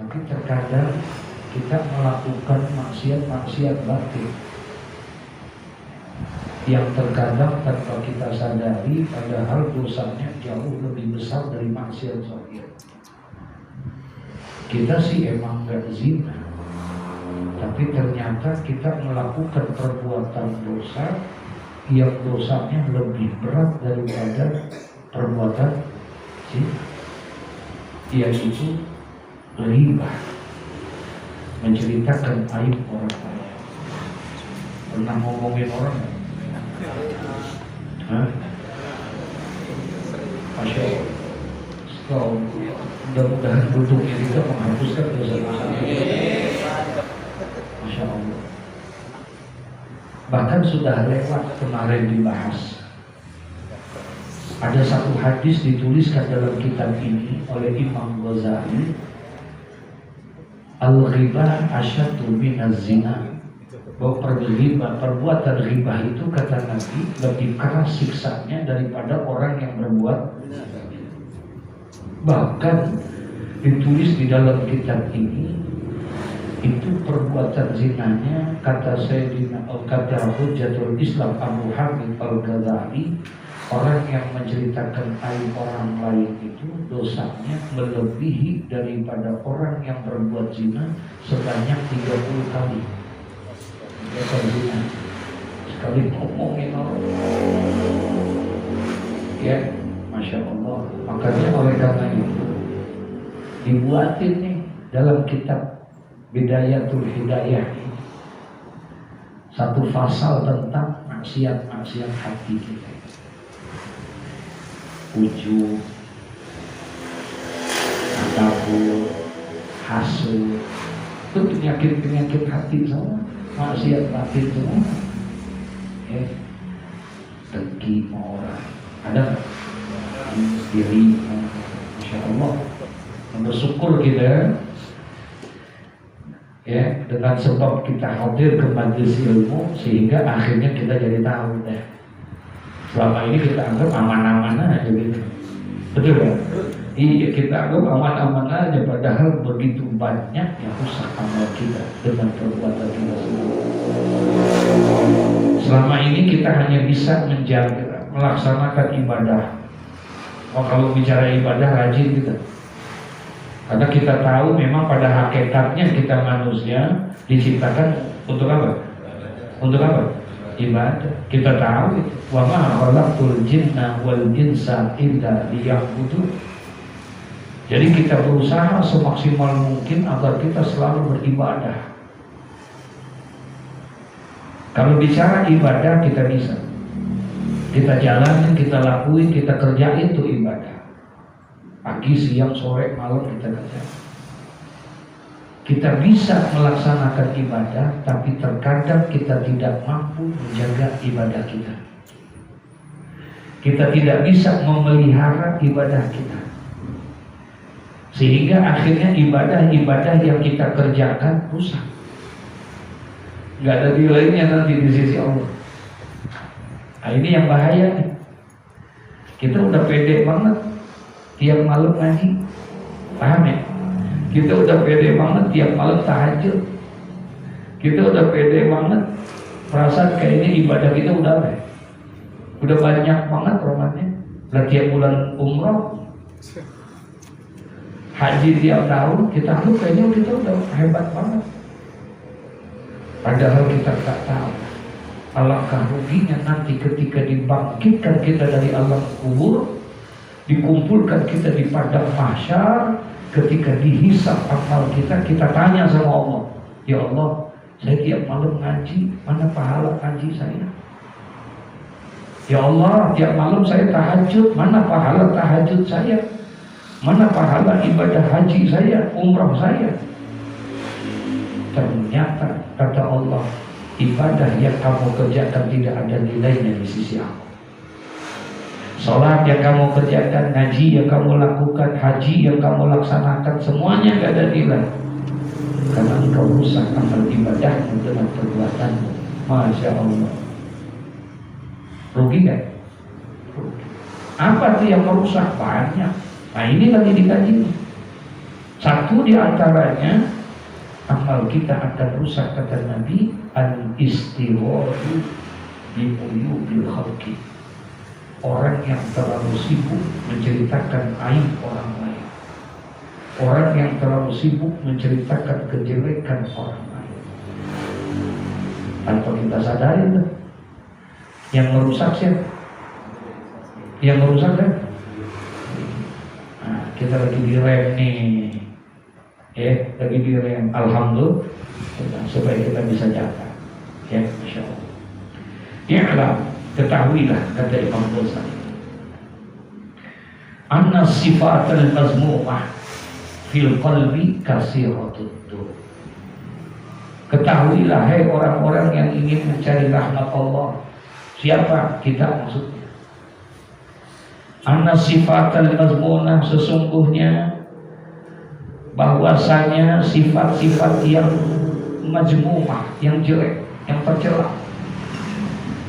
Tapi terkadang kita melakukan maksiat-maksiat batin yang terkadang tanpa kita sadari, padahal dosanya jauh lebih besar dari maksiat zahir. Kita sih emang gak zina, tapi ternyata kita melakukan perbuatan dosa yang dosanya lebih berat daripada perbuatan zina, yaitu ghibah, menceritakan aib orang lain. Pernah ngomongin orang gak? Hah? Masya Allah. Mudah-mudahan duduknya kita menghapuskan dosa-dosa. Masya Allah. Bahkan sudah lewat kemarin dibahas. Ada satu hadis dituliskan dalam kitab ini oleh Imam Ghazali. Al-ghibah asyaddu minaz zina. Bahwa perbuatan ghibah itu kata Nabi lebih keras siksanya daripada orang yang berbuat. Bahkan ditulis di dalam kitab ini, itu perbuatan zinanya kata Hujjatul Islam Abu Hamid Al-Ghazali, orang yang menceritakan aib orang lain itu dosanya melebihi daripada orang yang berbuat zina sebanyak 30 kali. Dosa zina sekali ngomongin orang, ya Masya Allah. Makanya oleh karena itu dibuatin nih dalam kitab Bidayatul Hidayah satu pasal tentang maksiat-maksiat hati kita. Ujub, takabur, hasud, itu penyakit-penyakit hati semua, maksiat batin semua. Dengki sama orang, ada diri, Masya Allah. Bersyukur kita ya dengan sebab kita hadir ke majelis ilmu sehingga akhirnya kita jadi tahu deh. Selama ini kita anggap aman-aman aja gitu, betul ya? Iya, kita anggap aman-aman aja, padahal begitu banyak yang rusak amal kita dengan perbuatan kita sendiri. Selama ini kita hanya bisa menjaga, melaksanakan ibadah. Oh, kalau bicara ibadah rajin kita, karena kita tahu memang pada hakikatnya kita manusia diciptakan untuk apa? Untuk apa? Ibadah. Kita tahu itu. Wa ma khalaqtul jinna wal insa illa liya'budun. Jadi kita berusaha semaksimal mungkin agar kita selalu beribadah. Kalau bicara ibadah kita bisa. Kita jalanin, kita lakuin, kita kerjain itu ibadah. Pagi, siang, sore, malam kita kerja. Kita bisa melaksanakan ibadah, tapi terkadang kita tidak mampu menjaga ibadah kita. Kita tidak bisa memelihara ibadah kita, sehingga akhirnya ibadah-ibadah yang kita kerjakan rusak. Gak ada nilainya nanti di sisi Allah. Nah, ini yang bahaya nih. Kita udah pede banget tiap malam ngaji, paham ya? Kita udah pede banget tiap malam tahajud. Kita udah pede banget perasaan kayaknya ibadah kita udah banyak banget romannya. Udah tiap bulan umroh, haji tiap tahun, kita anggap kayaknya kita udah hebat banget. Padahal kita tak tahu alangkah ruginya nanti ketika dibangkitkan kita dari alam kubur, dikumpulkan kita di padang mahsyar. Ketika dihisab amal kita tanya sama Allah, ya Allah, saya tiap malam ngaji, mana pahala ngaji saya? Ya Allah, tiap malam saya tahajud, mana pahala tahajud saya? Mana pahala ibadah haji saya, umrah saya? Ternyata kata Allah, ibadah yang kamu kerjakan tidak ada nilainya di sisi aku. Salat yang kamu kerjakan, ngaji yang kamu lakukan, haji yang kamu laksanakan, semuanya gak ada nilai, karena engkau rusak amal ibadahmu dengan perbuatanmu. Masya Allah. Rugi gak? Rugi. Apa tuh yang merusak? Banyak. Nah ini lagi dikaji nih. Satu di antaranya amal kita akan rusak, kata Nabi, al-istighfar bi uyubil khalqi. Orang yang terlalu sibuk menceritakan aib orang lain, orang yang terlalu sibuk menceritakan kejelekan orang lain, tanpa kita sadari tuh. Yang merusak siapa? Yang merusak kan? Nah, kita lagi direm nih, lagi direm. Alhamdulillah, supaya kita bisa jaga, ya, Masya Allah. I'lam, ketahuilah, kata Imam Ghazali, anna sifatul mazmumah fil qalbi kasiratud dur. Ketahuilah, hai orang-orang yang ingin mencari rahmat Allah. Siapa kita maksudnya? Anna sifatul mazmumah, sesungguhnya bahwasanya sifat-sifat yang majmumah, yang jelek, yang tercela,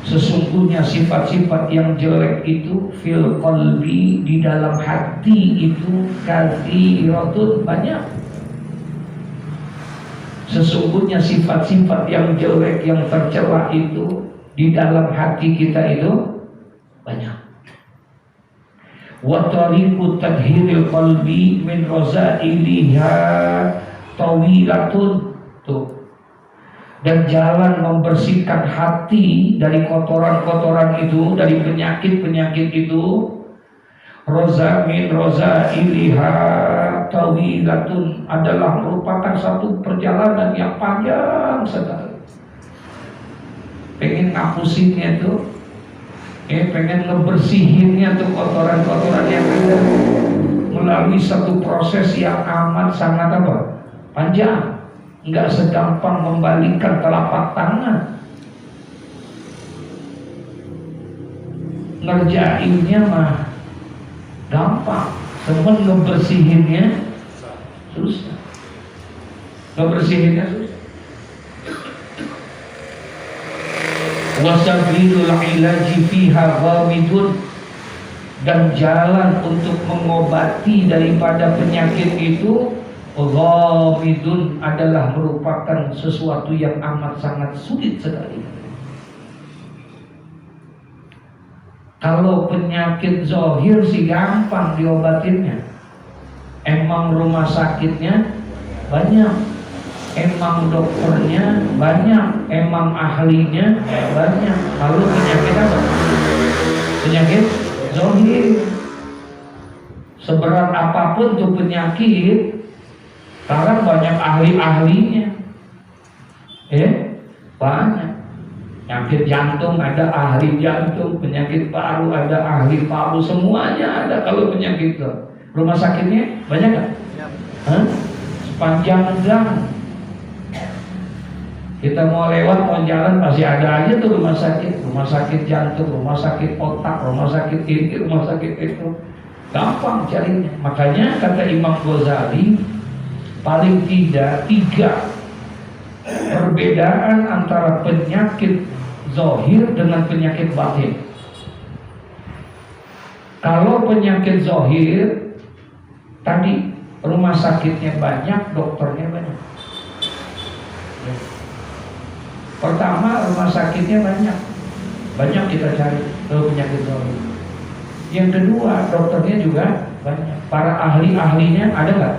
sesungguhnya sifat-sifat yang jelek itu fil qalbi, di dalam hati itu katsiratun, banyak. Sesungguhnya sifat-sifat yang jelek, yang tercela itu di dalam hati kita itu banyak. Wa tariqu tadhhiril qalbi min razailiha tawilatun, tuh. Dan jalan membersihkan hati dari kotoran-kotoran itu, dari penyakit-penyakit itu, roza min razailiha tawilatun, adalah merupakan satu perjalanan yang panjang sekali. Pengen ngapusinnya tuh, pengen ngebersihinnya tuh kotoran-kotoran yang ada, melalui satu proses yang amat sangat apa? Panjang. Enggak segampang membalikan telapak tangan. Ngerjainnya mah gampang, cuman ngebersihinnya susah. Ngebersihinnya susah. Wasabilul ilaji fiha ghamidun, dan jalan untuk mengobati daripada penyakit itu ghamidun, adalah merupakan sesuatu yang amat sangat sulit sekali. Kalau penyakit zahir sih gampang diobatinnya, emang rumah sakitnya banyak, emang dokternya banyak, emang ahlinya banyak. Lalu penyakit apa? Penyakit zahir. Seberat apapun tuh penyakit, sekarang banyak ahli-ahlinya. Banyak. Penyakit jantung ada ahli jantung, penyakit paru ada ahli paru, semuanya ada. Kalau penyakit itu, rumah sakitnya banyak nggak? Sepanjang gang kita mau lewat, mau jalan, pasti ada aja tuh rumah sakit jantung, rumah sakit otak, rumah sakit ini, rumah sakit itu. Gampang carinya. Makanya kata Imam Ghazali, paling tidak 3 perbedaan antara penyakit zahir dengan penyakit batin. Kalau penyakit zahir tadi, rumah sakitnya banyak, dokternya banyak. Pertama, rumah sakitnya banyak kita cari kalau penyakit zahir. Yang kedua, dokternya juga banyak. Para ahli-ahlinya ada nggak?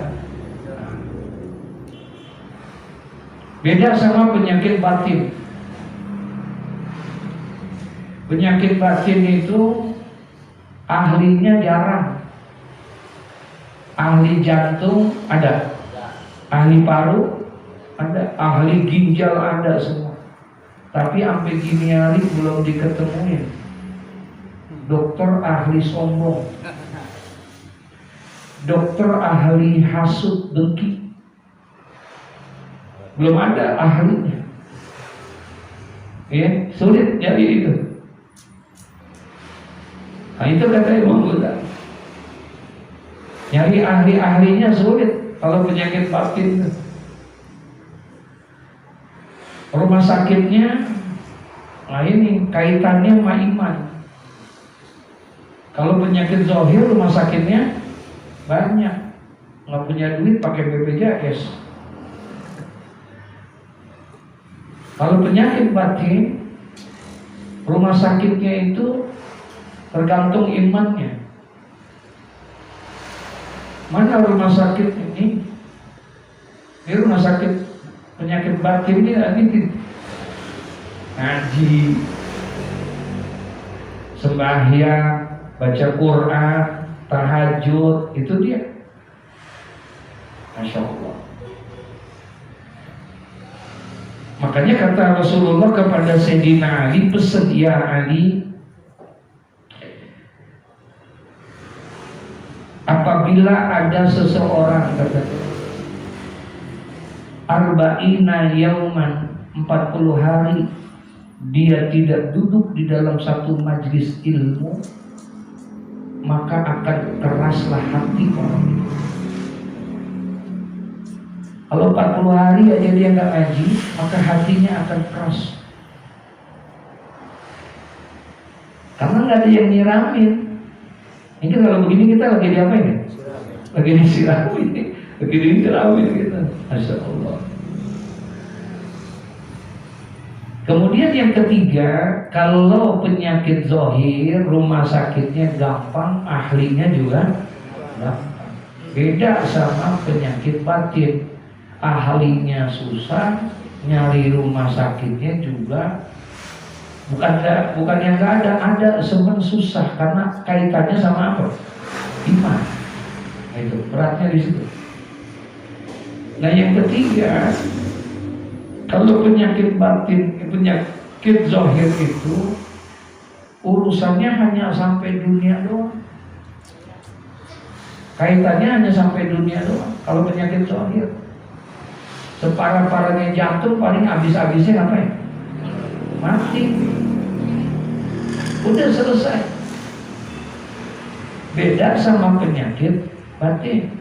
Beda sama penyakit batin. Penyakit batin itu ahlinya jarang. Ahli jantung ada, ahli paru ada, ahli ginjal ada semua. Tapi sampai gini hari belum diketemuin dokter ahli sombong, dokter ahli hasut dengki. Belum ada ahlinya. Sulit nyari itu. Nah, itu kata Imam Ghazali. Nyari ahli-ahlinya sulit kalau penyakit batin itu. Rumah sakitnya, nah ini kaitannya sama iman. Kalau penyakit zahir rumah sakitnya banyak. nggak punya duit pakai BPJS. Kalau penyakit batin, rumah sakitnya itu tergantung imannya. Mana rumah sakit ini? Ini rumah sakit penyakit batin ini ngaji, sembahyang, baca Quran, tahajud, itu dia. Masya Allah. Makanya kata Rasulullah kepada Sayyidina Ali, pesan ya Ali, apabila ada seseorang kata arba'ina yauman 40 hari dia tidak duduk di dalam satu majlis ilmu, maka akan keraslah hati orang itu. Kalau 40 hari aja dia nggak ngaji, maka hatinya akan keras. Karena nggak ada yang nyiramin. Ini kalau begini kita lagi diapain ya? Lagi disiramin, lagi disiramin kita. Masya Allah. Kemudian yang ketiga, kalau penyakit zahir, rumah sakitnya gampang, ahlinya juga gampang. Beda sama penyakit batin, ahlinya susah, nyari rumah sakitnya juga bukan yang nggak ada sebenarnya susah karena kaitannya sama apa? Iman. Nah, itu beratnya di situ. Nah yang ketiga, kalau penyakit batin, penyakit zahir itu urusannya hanya sampai dunia doang. Kaitannya hanya sampai dunia doang. Kalau penyakit zahir, separah-parahnya jantung paling habis-habisnya ngapain? Mati. Udah selesai. Beda sama penyakit batin.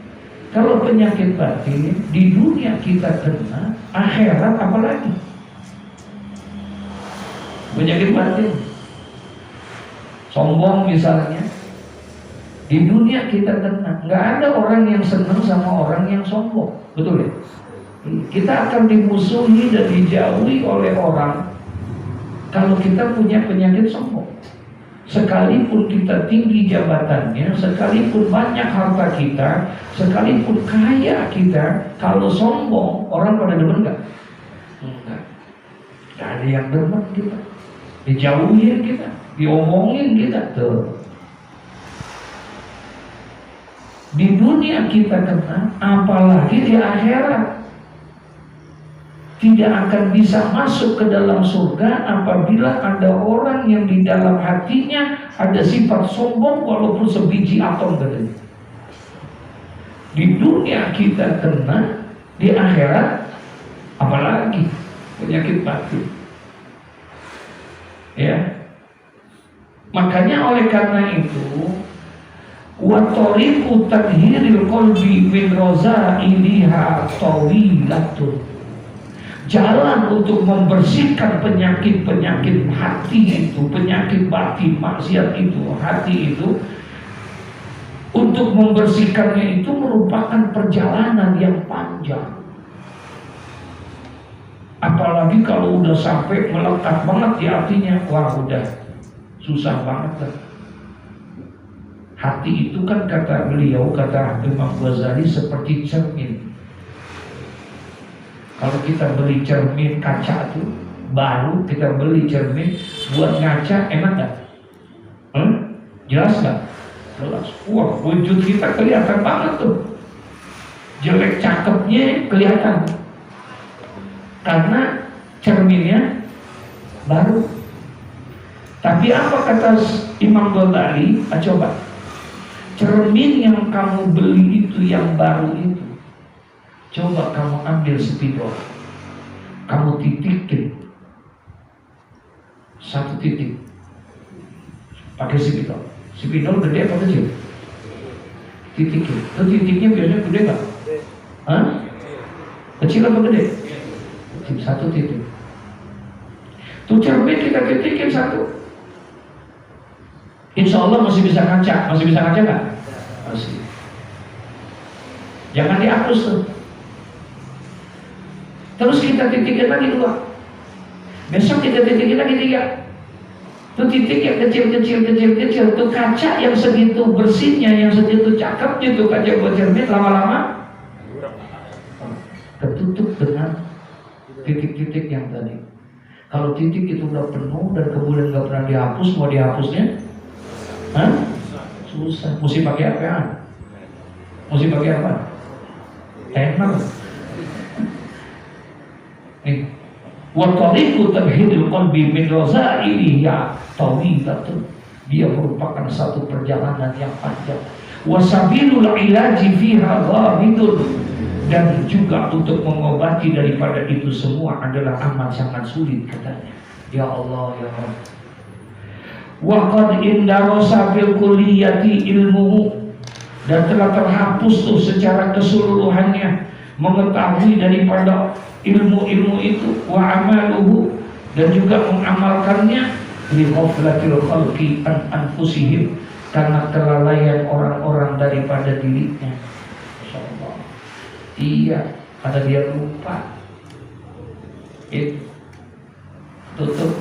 Kalau penyakit batin di dunia kita kena, akhirat apalagi? Penyakit batin, sombong misalnya, di dunia kita kena. Nggak ada orang yang senang sama orang yang sombong, betul ya? Kita akan dimusuhi dan dijauhi oleh orang kalau kita punya penyakit sombong. Sekalipun kita tinggi jabatannya, sekalipun banyak harta kita, sekalipun kaya kita, kalau sombong, orang pada demen nggak? Enggak. Nggak ada yang demen kita. Dijauhin kita, diomongin kita. Tuh. Di dunia kita kena, apalagi di akhirat. Tidak akan bisa masuk ke dalam surga apabila ada orang yang di dalam hatinya ada sifat sombong walaupun sebiji atom katanya. Di dunia kita kena, di akhirat apalagi penyakit batin. Ya. Makanya oleh karena itu, wa tariqu tadhhiril qalbi min raza'iliha tawilatun. Jalan untuk membersihkan penyakit-penyakit hati itu, penyakit batin, maksiat itu, hati itu, untuk membersihkannya itu merupakan perjalanan yang panjang. Apalagi kalau udah sampai melekat banget di hatinya, wah udah susah banget kan. Hati itu kan kata beliau, kata Imam Ghazali seperti cermin. Kalau kita beli cermin kaca tuh baru, kita beli cermin buat ngaca, enak gak? Jelas gak? Jelas. Wah, wujud kita kelihatan banget tuh. Jelek cakepnya kelihatan. Karena cerminnya baru. Tapi apa kata Imam Ghazali? Coba. Cermin yang kamu beli itu, yang baru itu, coba kamu ambil spidol, kamu titikin satu titik, pakai spidol. Spidol gede apa kecil? Titikin. Itu titiknya biasanya gede nggak? Hah? Kecil apa gede? Kecil, satu titik. Tuh cermin kita titikin satu. Insya Allah masih bisa kaca. Masih bisa kaca nggak? Masih. Jangan dihapus tuh. Terus kita titikin lagi 2. Besok kita titikin lagi 3. Tuh titik yang kecil. Tuh kaca yang segitu bersihnya, yang segitu cakepnya, tuh kaca buat cermin, lama-lama ketutup dengan titik-titik yang tadi. Kalau titik itu udah penuh dan kemudian nggak pernah dihapus, mau dihapusnya, susah. Mesti pakai apa? Mesti pakai apa? Enak. Nih, wa tariqu tabhidil qalbi min razailihi tawilatun. Dia merupakan satu perjalanan yang panjang. Wa sabilul ilaji fiha ghamidun. Dan juga untuk mengobati daripada itu semua adalah amat sangat sulit katanya. Ya Allah, ya Allah. Wa qad indarasa bil kulliyati ilmuhu, dan telah terhapus tuh secara keseluruhannya mengetahui daripada ilmu-ilmu itu, wa amaluhu, dan juga mengamalkannya, li ghaflatil khalqi an anfusihim, karena kelalaian orang-orang daripada dirinya. Masyaallah. Iya, karena dia lupa. Tutup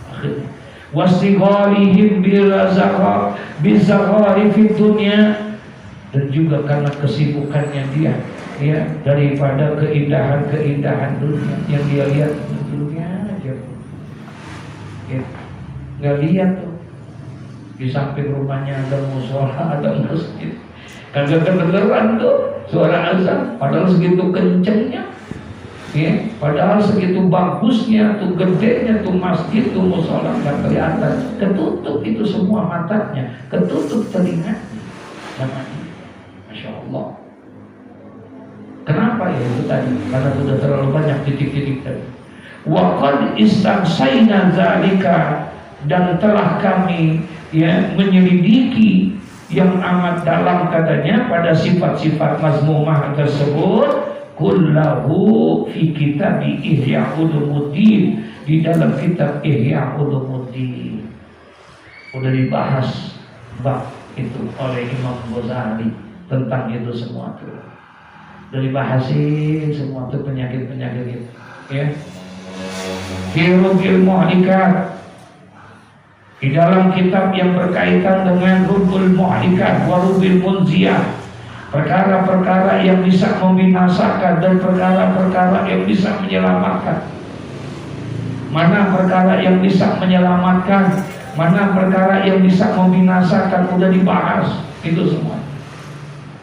akhirnya. Wastigharihim bizaghari fid dunya, dan juga karena kesibukannya dia, ya, daripada keindahan-keindahan dunia yang dia lihat dunia aja, ya, nggak lihat tuh di samping rumahnya ada mushola, ada masjid, kagak kedengeran tuh suara azan, padahal segitu kencengnya, ya, padahal segitu bagusnya tuh, gedenya tuh masjid tuh mushola, nggak kelihatan, ketutup itu semua matanya, ketutup telinganya, Masya Allah. Kenapa ya itu tadi? Karena sudah terlalu banyak titik-titik tadi. Wa qad istaghsayna dzalika, dan telah kami, ya, menyelidiki yang amat dalam katanya pada sifat-sifat mazmumah tersebut, kullahu fi kitab Ihya Ulumuddin, di dalam kitab Ihya Ulumuddin. Udah dibahas bab itu oleh Imam Ghazali tentang itu semua tuh. Dari bahasin semua tuh penyakit-penyakit itu, ya. Hirugil Mu'alikat, di dalam kitab yang berkaitan dengan Rubul Mu'alikat, Warubil Munziyah, perkara-perkara yang bisa membinasakan dan perkara-perkara yang bisa menyelamatkan. Mana perkara yang bisa menyelamatkan, mana perkara yang bisa membinasakan, udah dibahas itu semua,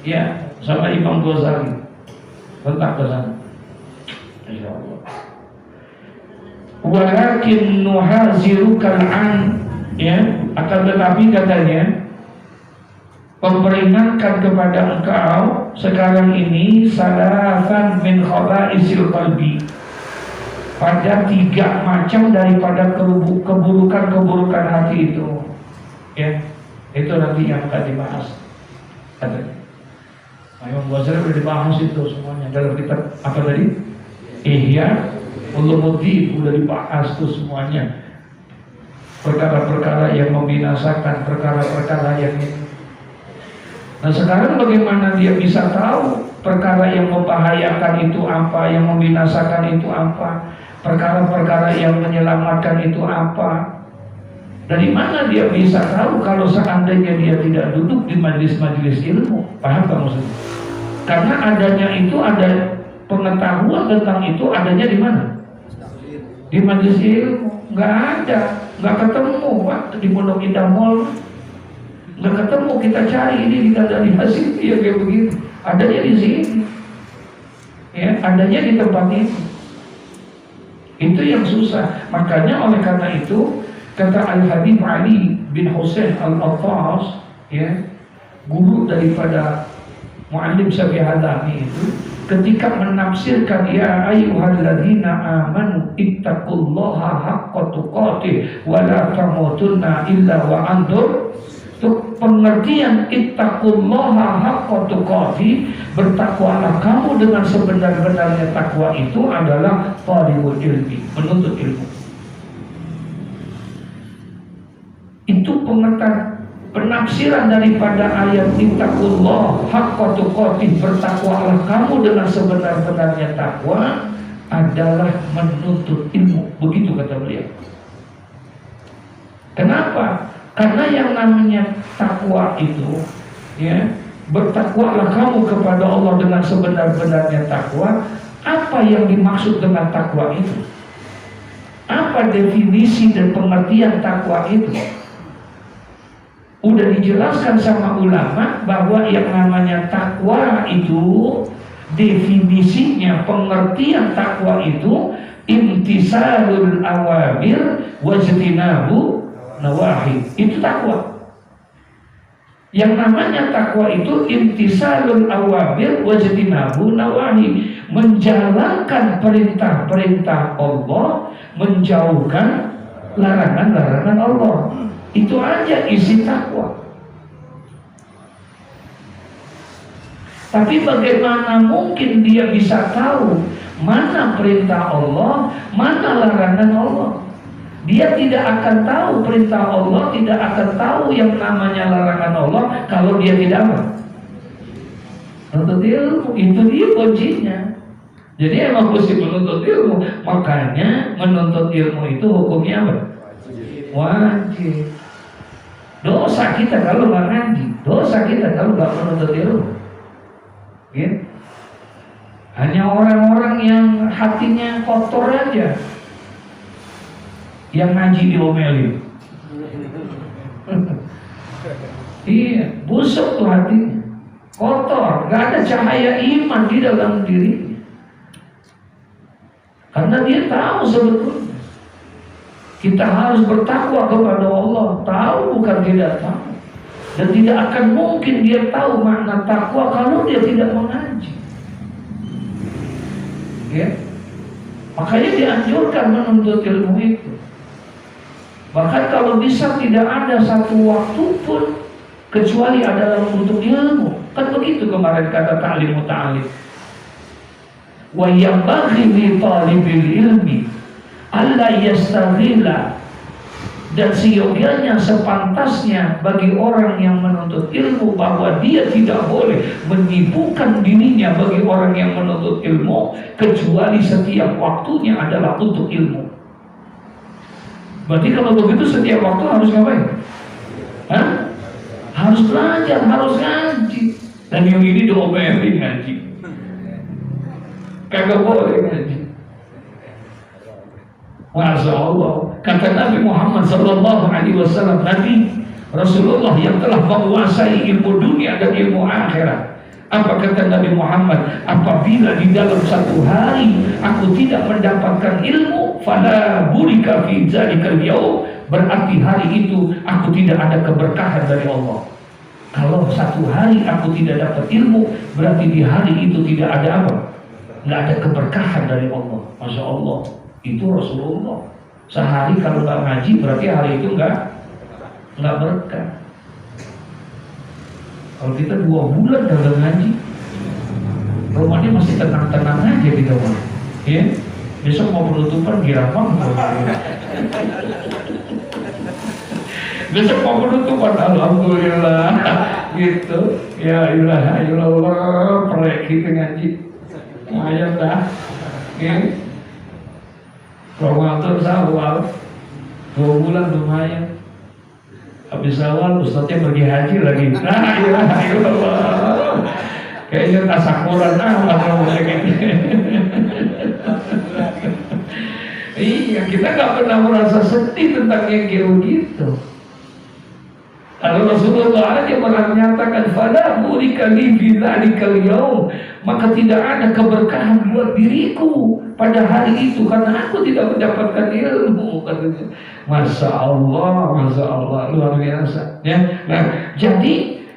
ya, sama Imam Ghazali tentang kesana. Insyaallah. Walakin nuhazirukan an, ya, akan tetapi katanya memperingatkan kepada engkau sekarang ini salatan min khaba'isil qalbi, pada 3 macam daripada keburukan-keburukan hati itu, ya, itu nanti yang akan dibahas katanya. Imam Ghazali sudah dibahas itu semuanya dalam kitab apa tadi? Ihya Ulumuddin, sudah dibahas itu semuanya. Perkara-perkara yang membinasakan, perkara-perkara yang ini. Nah sekarang bagaimana dia bisa tahu perkara yang membahayakan itu apa, yang membinasakan itu apa, perkara-perkara yang menyelamatkan itu apa? Dari mana dia bisa tahu kalau seandainya dia tidak duduk di majelis-majelis ilmu? Paham Pak maksudnya? Karena adanya itu, ada pengetahuan tentang itu adanya di mana? Di majelis ilmu. Nggak ada, nggak ketemu Pak di Pondok Indah Mall. Nggak ketemu, kita cari ini dari hasil ya kayak begitu. Adanya di sini, ya, adanya di tempat ini. Itu yang susah. Makanya oleh karena itu kata Al-Habib Ali bin Husain Al-Attas, ya, guru daripada Muallim Syafi'i Hadami itu, ketika menafsirkan ya ayyuhalladzina amanu ittaqullaha haqqa tuqatih wa la tamutunna illa wa antum, itu pengertian ittaqullaha haqqa tuqatih, bertakwalah kamu dengan sebenar-benarnya takwa itu adalah talibul ilmi, menuntut ilmu. Itu penafsiran daripada ayat ittaqullah haqqa tuqatih, bertakwalah kamu dengan sebenar-benarnya takwa, adalah menuntut ilmu. Begitu kata beliau. Kenapa? Karena yang namanya takwa itu, ya, bertakwalah kamu kepada Allah dengan sebenar-benarnya takwa. Apa yang dimaksud dengan takwa itu? Apa definisi dan pengertian takwa itu? Udah dijelaskan sama ulama bahwa yang namanya takwa itu, definisinya, pengertian takwa itu imtisalul awamir wajtinabu nawahi. Itu takwa. Yang namanya takwa itu imtisalul awamir wajtinabu nawahi, menjalankan perintah-perintah Allah, menjauhkan larangan-larangan Allah. Itu aja isi takwa. Tapi bagaimana mungkin dia bisa tahu mana perintah Allah, mana larangan Allah? Dia tidak akan tahu perintah Allah, tidak akan tahu yang namanya larangan Allah kalau dia tidak menuntut ilmu. Itu dia kuncinya. Jadi emang mesti menuntut ilmu. Makanya menuntut ilmu itu hukumnya apa? Wajib. Dosa kita kalau nggak ngaji, dosa kita kalau nggak menuntut ilmu. Gitu. Hanya orang-orang yang hatinya kotor aja yang ngaji diomelin. Iya, busuk tuh hatinya, kotor, nggak ada cahaya iman di dalam diri. Karena dia tahu sebetulnya kita harus bertakwa kepada Allah, tahu bukan tidak tahu. Dan tidak akan mungkin dia tahu makna takwa kalau dia tidak mengaji. Ya. Makanya dianjurkan menuntut ilmu itu. Bahkan kalau bisa tidak ada satu waktu pun kecuali adalah menuntut ilmu. Kan begitu kemarin kata ta'lim muta'alim. Wa yambaghi li talibil ilmi alla yastaghila, dan seyogianya sepantasnya bagi orang yang menuntut ilmu bahwa dia tidak boleh menyibukkan dirinya bagi orang yang menuntut ilmu kecuali setiap waktunya adalah untuk ilmu. Berarti kalau begitu setiap waktu harus ngapain? Hah? Harus belajar, harus ngaji. Dan yang ini diomelin ngaji. Kagak boleh ngaji. Masya Allah, kata Nabi Muhammad sallallahu alaihi wasallam, Nabi Rasulullah yang telah menguasai ilmu dunia dan ilmu akhirat. Apa kata Nabi Muhammad? Apabila di dalam satu hari aku tidak mendapatkan ilmu, fala burika fi zalikal yaum, berarti hari itu aku tidak ada keberkahan dari Allah. Kalau satu hari aku tidak dapat ilmu, berarti di hari itu tidak ada apa? Nggak ada keberkahan dari Allah. Masya Allah. Itu Rasulullah. Sehari kalau nggak ngaji berarti hari itu nggak berkah. Kalau kita 2 bulan kagak ngaji, rumahnya masih tenang-tenang aja di rumah. Ya, besok mau penutupan girapang. Besok mau penutupan, alhamdulillah. Gitu. Ya ilah, ilah, proyek kita ngaji. Lumayan dah. Ya. Ramadan Syawal 2 bulan lumayan. Habis awal ustadznya pergi haji lagi. Nah, ilah. Kayaknya tasakuran kalau kayak gitu. Iya, kita nggak pernah merasa sedih tentang yang kayak begitu. Kalau Rasulullah aja menyatakan fala burika li fi dzalikal yaum, maka tidak ada keberkahan buat diriku pada hari itu karena aku tidak mendapatkan ilmu, katanya. Masya Allah, luar biasa. Ya, nah, jadi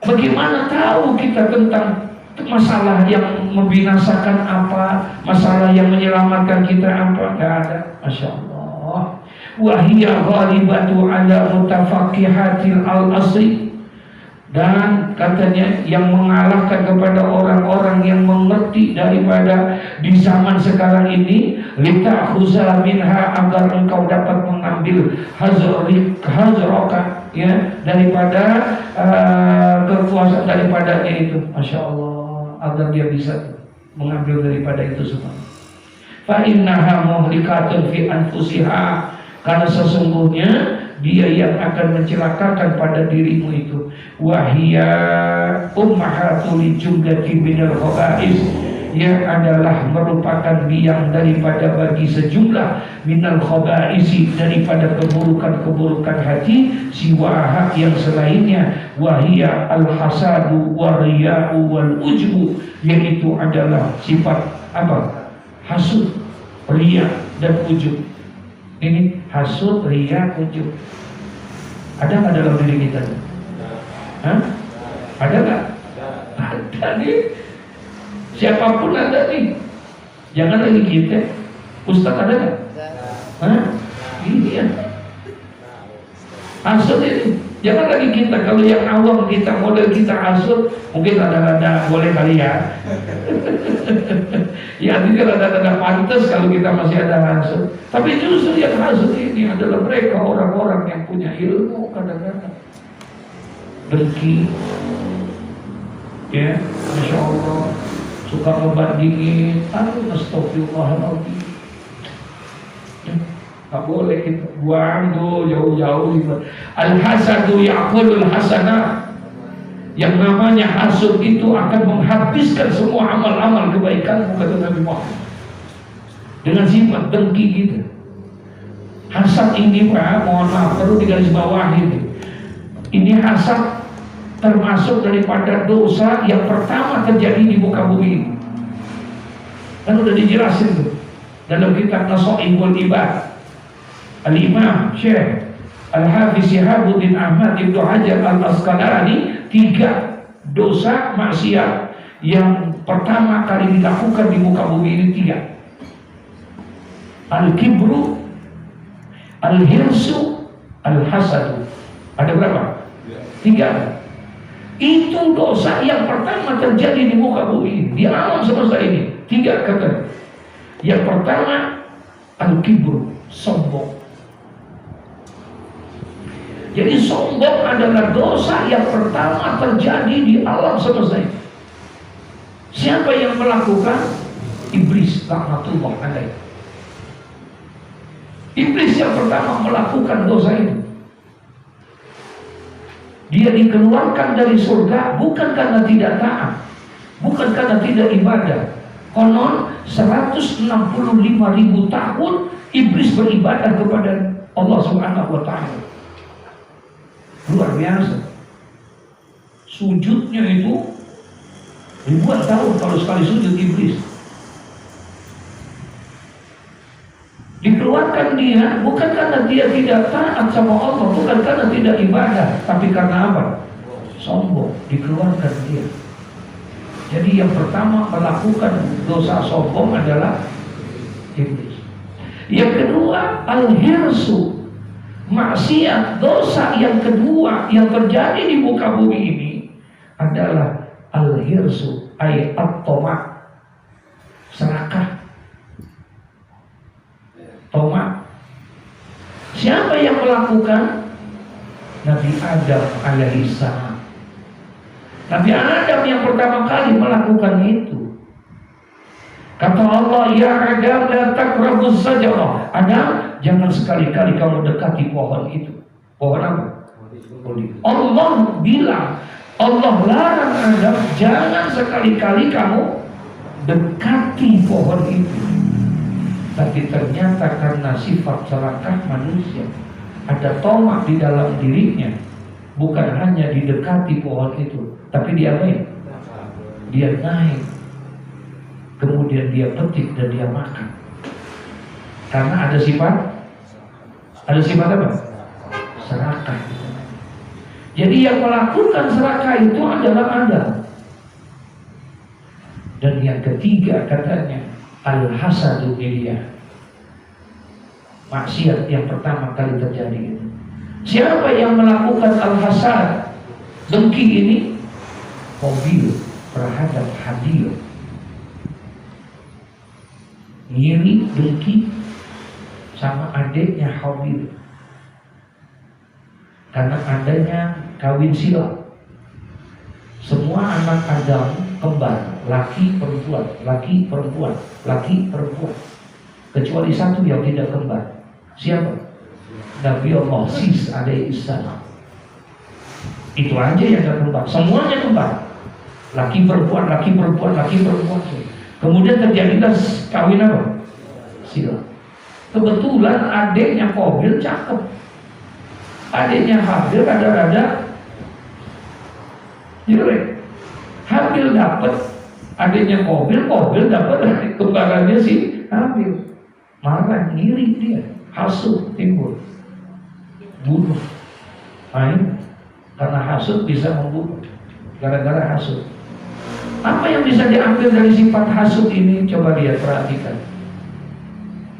bagaimana tahu kita tentang masalah yang membinasakan apa, masalah yang menyelamatkan kita apa? Tidak ada. Masya Allah. Wahiyya ghalibatu ala mutafaqihatil al-asri, dan katanya yang mengalahkan kepada orang-orang yang mengerti daripada di zaman sekarang ini, lita'khuza minha, agar engkau dapat mengambil hazraka ya daripada kekuasaan daripadanya itu, masya Allah, agar dia bisa mengambil daripada itu semua. Fa innaha muhlikatun fi anfusiha, karena sesungguhnya dia yang akan mencelakakan pada dirimu itu. Wahia ummahatul jumlati minal khaba'is, yang adalah merupakan biang daripada bagi sejumlah minal khaba'isi, daripada keburukan-keburukan hati, siwaha yang selainnya. Wahia al-hasadu wariya'u wal ujbu, yaitu adalah sifat apa? Hasud, riya dan ujub. Ini hasud, riya, ujub. Ada nggak dalam diri kita? Hah? Ada nggak? Ada nih. Siapapun ada nih. Jangan lagi kita. Ustaz ada nggak? Hah? Ini ya. Hasud ini. Jangan lagi kita. Kalau yang awam kita, model kita hasud, mungkin ada boleh kali ya. Ya artinya ada pantas kalau kita masih ada hasud. Tapi justru yang hasud ini adalah mereka orang-orang yang punya ilmu, kadang-kadang dengki, ya, masya Allah, suka membandingin. Astagfirullahaladzim. Tak boleh kita buang tuh jauh-jauh gitu. Al-hasadu ya'kulul hasanah. Yang namanya hasud itu akan menghabiskan semua amal-amal kebaikan, kata Nabi Muhammad. Dengan sifat dengki gitu. Hasad ini Pak, mohon maaf, perlu digarisbawahi. Ini hasad termasuk daripada dosa yang pertama terjadi di muka bumi ini. Kan udah dijelasin tuh dalam kitab Nasaihul Ibad. Al-Imam Syekh Al-Hafiz Syihabuddin Ahmad Ibnu Hajar Al-Asqalani, 3 dosa maksiat yang pertama kali dilakukan di muka bumi ini 3. Al-Kibru, Al-Hirsu, Al-Hasadu. Ada berapa? 3. Itu dosa yang pertama terjadi di muka bumi ini, di alam semesta ini. 3 kata. Yang pertama Al-Kibru, sombong. Jadi sombong adalah dosa yang pertama terjadi di alam semesta ini. Siapa yang melakukan? Iblis, laknatullah alaih. Iblis yang pertama melakukan dosa ini. Dia dikeluarkan dari surga bukan karena tidak taat, bukan karena tidak ibadah. Konon 165.000 tahun iblis beribadah kepada Allah Subhanahu wa ta'ala. Luar biasa. Sujudnya itu ribuan tahun kalau sekali sujud iblis. Dikeluarkan dia bukan karena dia tidak taat sama Allah, bukan karena tidak ibadah, tapi karena apa? Sombong. Dikeluarkan dia. Jadi yang pertama melakukan dosa sombong adalah iblis. Yang kedua al-hirsu, maksiat. Dosa yang kedua yang terjadi di muka bumi ini adalah al-hirsu, ay at-tama', serakah, toma. Siapa yang melakukan? Nabi Adam alaihissalam. Nabi Adam yang pertama kali melakukan itu. Kata Allah, ya Adam la taqrabus sajarah. Adam, jangan sekali-kali kamu dekati pohon itu. Pohon apa? Allah bilang, Allah larang Adam, jangan sekali-kali kamu dekati pohon itu. Tapi ternyata karena sifat serakah manusia, ada tomak di dalam dirinya. Bukan hanya didekati pohon itu, tapi dia naik. Dia naik. Kemudian dia petik dan dia makan. Karena ada sifat apa? Serakah. Jadi yang melakukan serakah itu adalah Anda. Dan yang ketiga katanya al-hasadu miliyah, maksiat yang pertama kali terjadi itu. Siapa yang melakukan al-hasad, dengki ini? Qabil terhadap Habil. Ngiri, dengki sama adiknya Habil. karena adanya kawin sila. Semua anak Adam kembar, laki perempuan, laki perempuan, laki perempuan. Kecuali satu yang tidak kembar. Siapa? Nabi Allah Sis alaihissalam. Itu aja yang tidak kembar. Semuanya kembar. Laki perempuan, laki perempuan, laki perempuan. Kemudian terjadilah kawin apa? Sila. Kebetulan adiknya Qabil cakep. Adiknya Habil rada-rada jelek. Habil dapat adiknya Qabil dapat adik kembarannya si Habil. Marah, ngiri dia, hasud timbul, bunuh. Main karena hasud bisa membunuh. Gara-gara hasud. Apa yang bisa diambil dari sifat hasud ini? Coba lihat, perhatikan.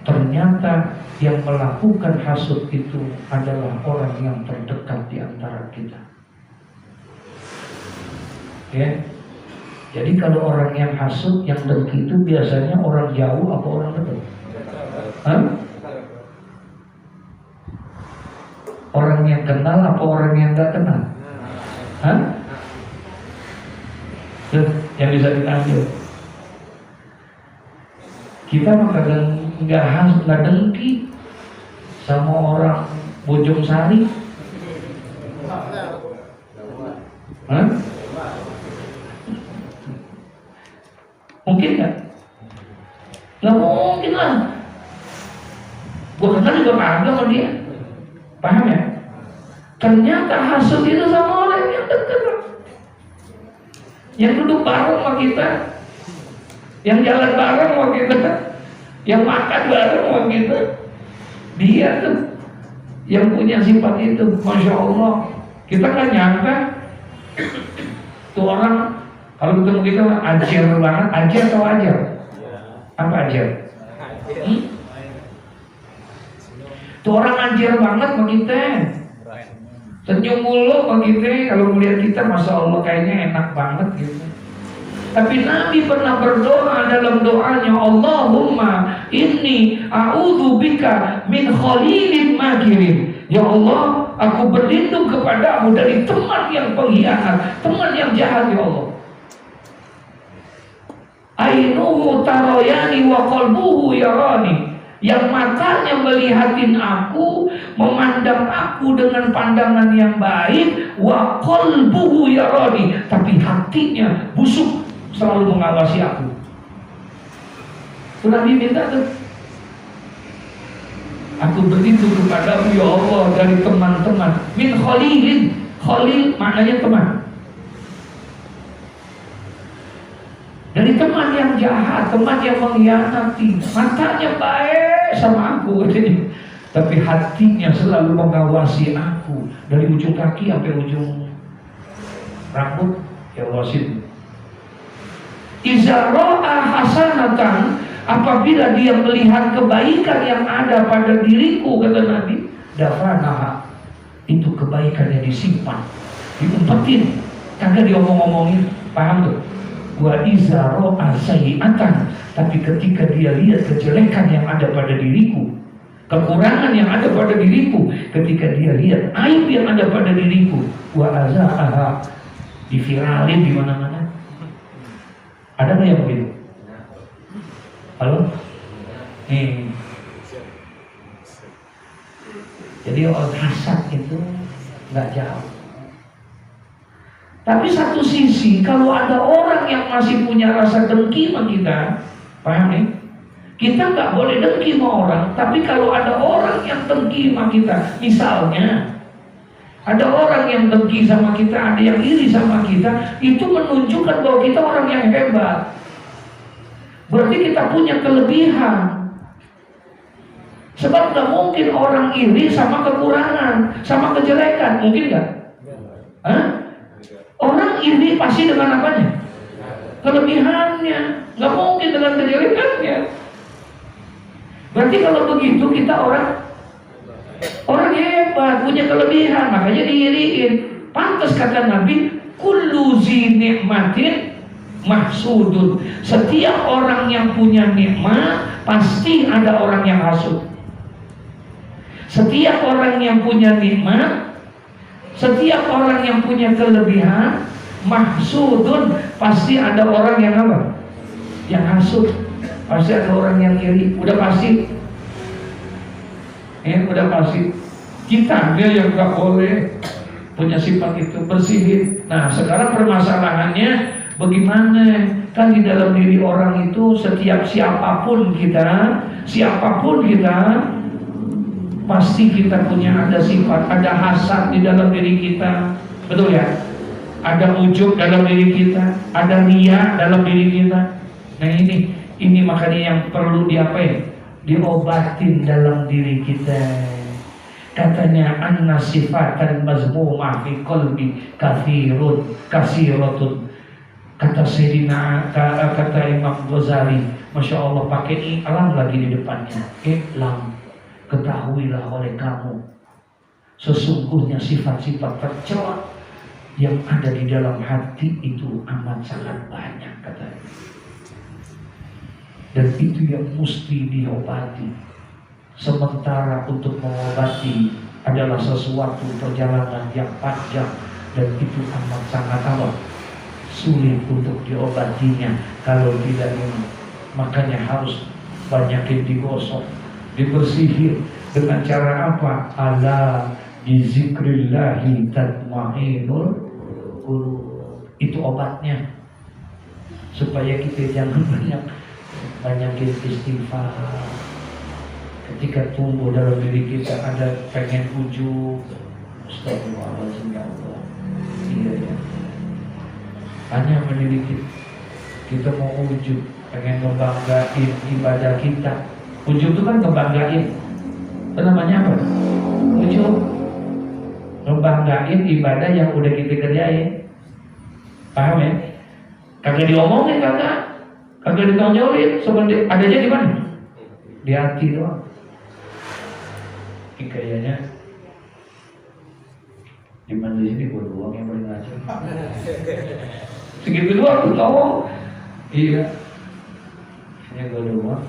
Ternyata yang melakukan hasud itu adalah orang yang terdekat di antara kita. Ya. Jadi kalau orang yang hasud, yang dengki itu biasanya orang jauh atau orang dekat? Hah? Orang yang kenal apa orang yang gak kenal? Hah? Yang bisa diambil. Kita mah kadang nggak dengki sama orang Bojong Sari. Hah? Mungkin nggak? Nggak mungkin lah. Gue kenal juga kagak sama dia. Paham ya? Ternyata hasud itu sama orang yang dekat, yang duduk bareng sama kita, yang jalan bareng sama kita, yang makan bareng sama kita. Dia tuh yang punya sifat itu. Masya Allah. Kita kan nyangka tuh orang kalau ketemu kita ajar banget. Ajar atau ajar? Apa ajar? Tuh orang ajar banget sama kita. Senyum mulu sama kita. Kalau melihat kita, Masya Allah kayaknya enak banget gitu. Tapi Nabi pernah berdoa dalam doanya, Allahumma inni a'udzubika min khalilin makirin. Ya Allah, aku berlindung kepadamu dari teman yang pengkhianat, teman yang jahat, ya Allah. Ainuhu taroyani wa qalbuhu yarani. Yang matanya melihatin aku, memandang aku dengan pandangan yang baik, wa qalbuhu yarani, tapi hatinya busuk, selalu mengawasi aku. Sudah diminta tuh. Aku berlindung kepadamu ya Allah dari teman-teman. Min khalilin. Khalil maknanya teman. Dari teman yang jahat, teman yang mengkhianati. Matanya baik sama aku, tapi hatinya selalu mengawasi aku dari ujung kaki sampai ujung rambut. Ya Allah sih. Iza ra'a hasanatan, apabila dia melihat kebaikan yang ada pada diriku, kata Nabi, dafanaha, itu kebaikannya disimpan, diumpetin, kagak diomong-omongin. Paham tuh? Wa iza ra'a sayyi'atan, tapi ketika dia lihat kejelekan yang ada pada diriku, kekurangan yang ada pada diriku, ketika dia lihat aib yang ada pada diriku, wa azaaha, diviralin di mana-mana. Ada nggak yang begitu? Halo? Jadi orang hasad itu nggak jauh. Tapi satu sisi, kalau ada orang yang masih punya rasa dengki sama kita, paham nih? Kita nggak boleh dengki sama orang. Tapi kalau ada orang yang dengki sama kita, misalnya ada orang yang dengki sama kita, ada yang iri sama kita, itu menunjukkan bahwa kita orang yang hebat. Berarti kita punya kelebihan. Sebab gak mungkin orang iri sama kekurangan, sama kejelekan. Mungkin gak? Hah? Orang iri pasti dengan apanya? Kelebihannya. Gak mungkin dengan kejelekannya. Berarti kalau begitu kita orang hebat, punya kelebihan, makanya diiriin. Pantas kata Nabi, kullu zi nikmatin mahsudun. Setiap orang yang punya nikmat pasti ada orang yang hasud. Setiap orang yang punya nikmat Setiap orang yang punya kelebihan, mahsudun, pasti ada orang yang apa? Yang hasud. Pasti ada orang yang iri. Udah pasti. Udah pasti. Kita dia yang gak boleh punya sifat itu, bersihin. Nah sekarang permasalahannya bagaimana? Kan di dalam diri orang itu setiap siapapun kita, pasti kita punya ada sifat, ada hasad di dalam diri kita, betul ya? Ada ujub dalam diri kita, ada riya dalam diri kita. Nah ini makanya yang perlu diapain? Diobatin dalam diri kita. Katanya anna sifatan mazmumah fi qalbi kathiratun. Kata Sayyidina, kata Imam Ghazali, Masya Allah pakai alam lagi di depannya. Iklam, ketahuilah oleh kamu, sesungguhnya sifat-sifat tercela yang ada di dalam hati itu amat sangat banyak, katanya. Dan itu yang mesti diobati. Sementara untuk mengobati adalah sesuatu perjalanan yang panjang, dan itu amat sangat sulit untuk diobatinya kalau tidak ini. Makanya harus banyakin digosok, dibersihin. Dengan cara apa? Ala bizikrillahi tatma'innul qulub. Itu obatnya, supaya kita jangan banyakin istighfar. Ketika tumbuh dalam diri kita ada pengen ujub, astagfirullahaladzim ya Allah, iya ya, hanya memiliki kita mau ujub, pengen ngebanggain ibadah kita. Ujub itu kan ngebanggain, itu namanya apa? Ujub, ngebanggain ibadah yang udah kita kerjain. Paham ya? Kagak diomongin, kagak ditonjolin, sebenarnya adanya di mana? Di hati doang. Ini kayaknya di mana di sini gue doang yang boleh ngajar. Segitu doang tuh tolong. Iya. Hanya gue doang.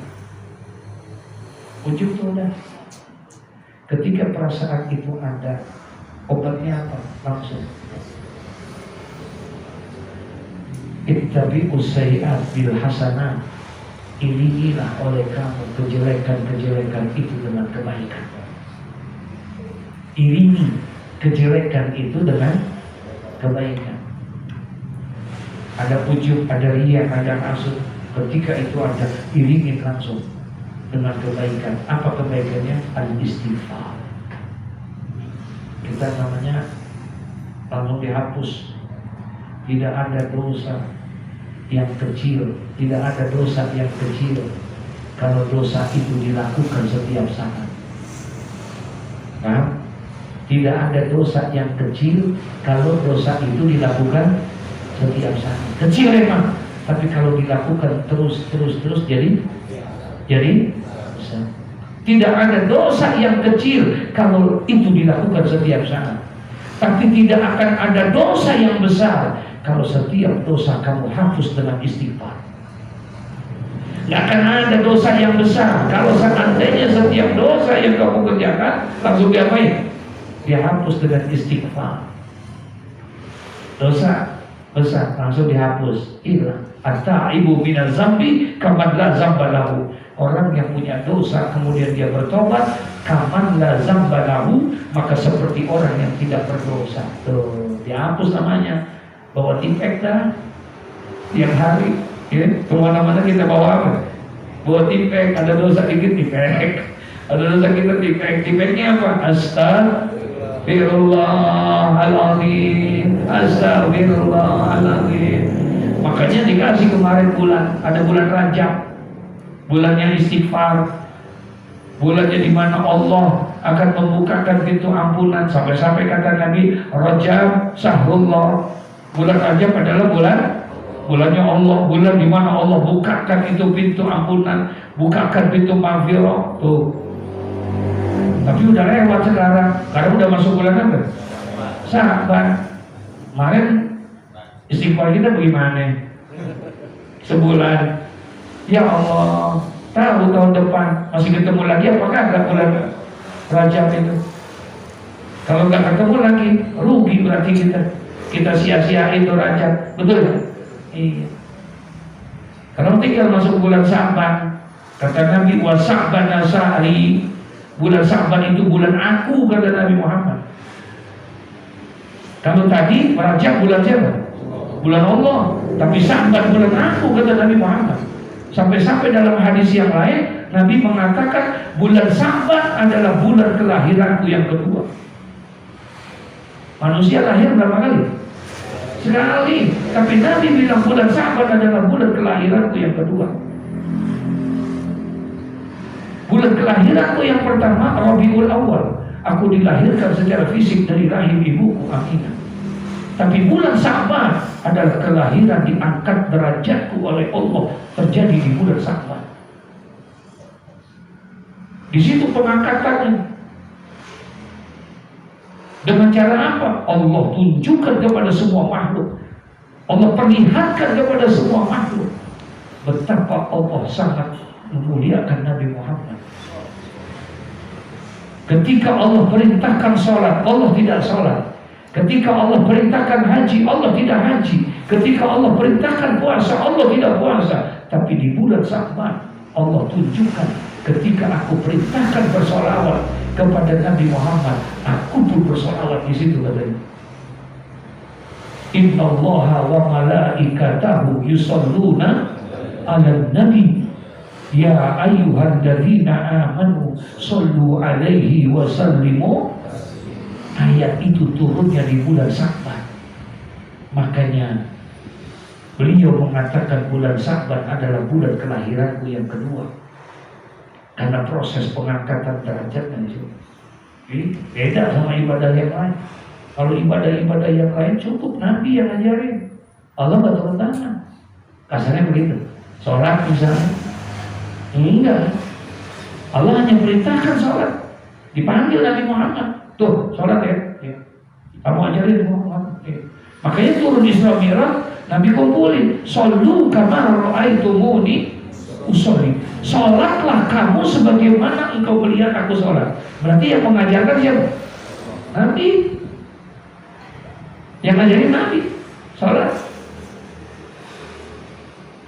Ujub tuh udah. Ketika perasaan itu ada, obatnya apa? Langsung. Ittabi'us sayyi'at bil hasanah. Iringilah oleh kamu kejelekan-kejelekan itu dengan kebaikan. Iringi kejelekan itu dengan kebaikan. Ada ujub, ada riya, ada hasud. Ketika itu ada, iringi langsung dengan kebaikan. Apa kebaikannya? Al-istighfar. Kita namanya langsung dihapus. Tidak ada dosa yang kecil, tidak ada dosa yang kecil kalau dosa itu dilakukan setiap saat. Nah, tidak ada dosa yang kecil kalau dosa itu dilakukan setiap saat. Kecil memang, tapi kalau dilakukan terus jadi besar. Tidak ada dosa yang kecil kalau itu dilakukan setiap saat. Tapi tidak akan ada dosa yang besar kalau setiap dosa kamu hapus dengan istighfar. Gak akan ada dosa yang besar kalau seandainya setiap dosa yang kamu kerjakan langsung diapain? Dihapus dengan istighfar. Dosa besar langsung dihapus, hilang. At-ta'ibu minaz zambi kaman la zamba lahu. Orang yang punya dosa kemudian dia bertobat, kaman la zamba lahu, maka seperti orang yang tidak berdosa. Tuh, dihapus namanya. Bawa tipek dah tiap hari, ya. Kemana-mana kita bawa apa? Bawa tipek. Ada dosa dikit tipek, ada dosa kita tipek. Tipeknya apa? Astagfirullahaladzim, astagfirullahaladzim. Makanya dikasih kemarin ada bulan Rajab, bulannya istighfar, bulannya di mana Allah akan membukakan pintu ampunan. Sampai-sampai kata Nabi, Rajab sahrullah. Bulan Rajab adalah bulannya Allah, bulan di mana Allah bukakan itu pintu ampunan, bukakan pintu maghfirah. Tuh. Tapi udah lewat sekarang udah masuk bulan apa? Sahabat. Kemarin istighfar kita bagaimana? Sebulan. Ya Allah, tahu tahun depan masih ketemu lagi apakah enggak bulan Rajab itu? Kalau nggak ketemu lagi, rugi berarti kita sia-siain itu Rajab, betul ya? Iya. Kalau tinggal masuk bulan Sa'ban, kata Nabi, wa Sa'ban asari, bulan Sa'ban itu bulan aku, kata Nabi Muhammad. Kalau tadi Rajab bulan siapa? Bulan Allah. Tapi Sa'ban bulan aku, kata Nabi Muhammad. Sampai-sampai dalam hadis yang lain Nabi mengatakan bulan Sa'ban adalah bulan kelahiranku yang kedua. Manusia lahir berapa kali? Sekali. Tapi Nabi bilang bulan Sa'ban adalah bulan kelahiranku yang kedua. Bulan kelahiranku yang pertama Rabiul Awal. Aku dilahirkan secara fisik dari rahim ibuku Aminah. Tapi bulan Sa'ban adalah kelahiran, diangkat derajatku oleh Allah, terjadi di bulan Sa'ban. Di situ pengangkatannya. Dengan cara apa? Allah tunjukkan kepada semua makhluk. Allah perlihatkan kepada semua makhluk betapa Allah sangat memuliakan Nabi Muhammad. Ketika Allah perintahkan sholat, Allah tidak sholat. Ketika Allah perintahkan haji, Allah tidak haji. Ketika Allah perintahkan puasa, Allah tidak puasa. Tapi di bulan Sa'ban Allah tunjukkan, ketika aku perintahkan bersolawat kepada Nabi Muhammad, aku pun bersolawat di situ, katanya. Inna Allaha wa malaikatahu yusalluna ala nabi ya ayyuhalladzina amanu sallu alaihi wa sallimu. Ayat itu turunnya di bulan Sa'ban. Makanya beliau mengatakan bulan Sa'ban adalah bulan kelahiranku yang kedua. Karena proses pengangkatan derajatnya di sini. Jadi beda sama ibadah yang lain. Kalau ibadah-ibadah yang lain cukup Nabi yang ngajarin. Allah nggak turun tangan. Kasarnya begitu. Sholat misalnya, enggak. Allah hanya perintahkan sholat. Dipanggil Nabi Muhammad. Tuh, sholat ya. Kamu ajarin Muhammad. Makanya turun Isra Mi'raj, Nabi kumpulin. Shollu kama ra'aitumuni usolli. Sholatlah kamu sebagaimana engkau melihat aku sholat. Berarti yang mengajarkan siapa? Nabi. Yang ngajarin Nabi sholat.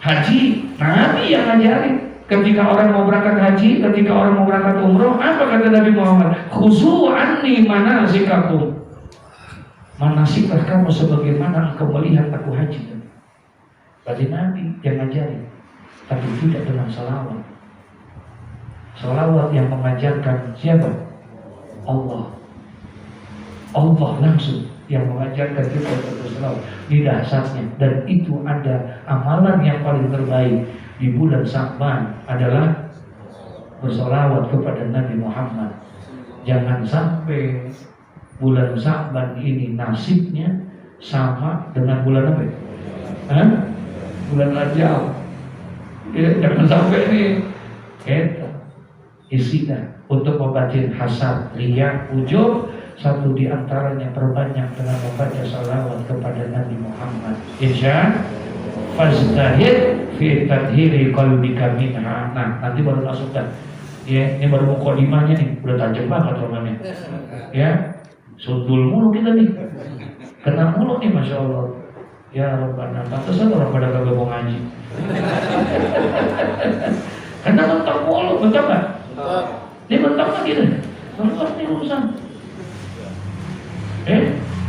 Haji, Nabi yang ngajarin. Ketika orang mau berangkat haji, ketika orang mau berangkat umroh, apa kata Nabi Muhammad? Khuzu anni manasikakum. Manasiklah kamu sebagaimana engkau melihat aku haji. Berarti Nabi yang ngajarin. Tapi tidak dengan salawat. Salawat yang mengajarkan siapa? Allah. Allah langsung yang mengajarkan kita untuk bersalawat. Ini dasarnya. Dan itu ada amalan yang paling terbaik di bulan Sa'ban adalah bersalawat kepada Nabi Muhammad. Jangan sampai bulan Sa'ban ini nasibnya sama dengan bulan apa? Bulan Rajab. Ya, jangan sampai ini kita isinya untuk membatin hasad, riya, ujub. Satu di antaranya perbanyak dengan membaca salawat kepada Nabi Muhammad. Insya faztahid fi tadhiri qalbika minha. Nah, nanti baru masuk dah. Ya, ini baru mukadimahnya nih, udah tajam banget orangnya. Ya, sundul mulu kita nih. Kena mulu nih, Masya Allah. Ya Rabbana, pantesan orang pada kagak mau ngaji. Karena mentok mulu, mentok nggak? Dia mentok nggak gitu? Mentok nih urusan.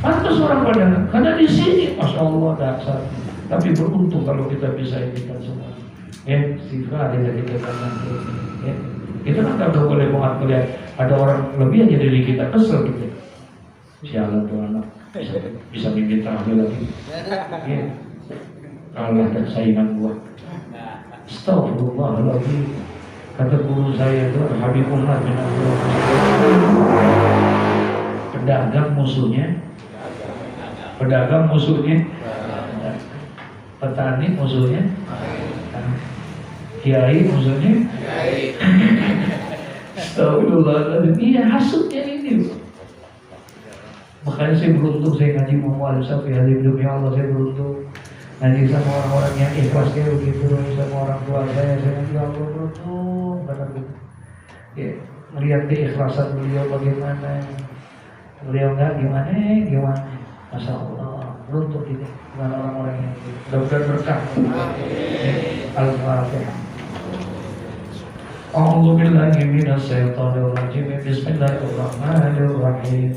Pantas orang pada, karena di sini, Masya Allah dasar. Tapi beruntung kalau kita bisa inikan semua. Istighfar yang kita katakan. Kita kan tak boleh melihat ada orang lebih aja dari kita, kesel gitu. Sialan tuh anak, bisa bikin tahlil lagi. Kalah dan saingan gua. Astagfirullahaladzim. Kata guru saya itu Habibullah bin Abdullah. Pedagang musuhnya, petani musuhnya, kiai musuhnya. Astagfirullahaladzim. Iya, hasutnya ini. Makanya saya beruntung, saya ngaji Muhammad Syafi'i demi Allah, saya beruntung ngaji sama orang-orang yang ikhlas kayak begitu, sama orang tua saya ngaji Allah, beruntung banget. Ya, melihat keikhlasan beliau bagaimana. Beliau enggak gimana, Masya Allah, beruntung ini dengan orang-orang yang mudah-mudahan berkah. Al-Fatihah. A'udzu billahi minasyaitonir rajim. Bismillahirrahmanirrahim.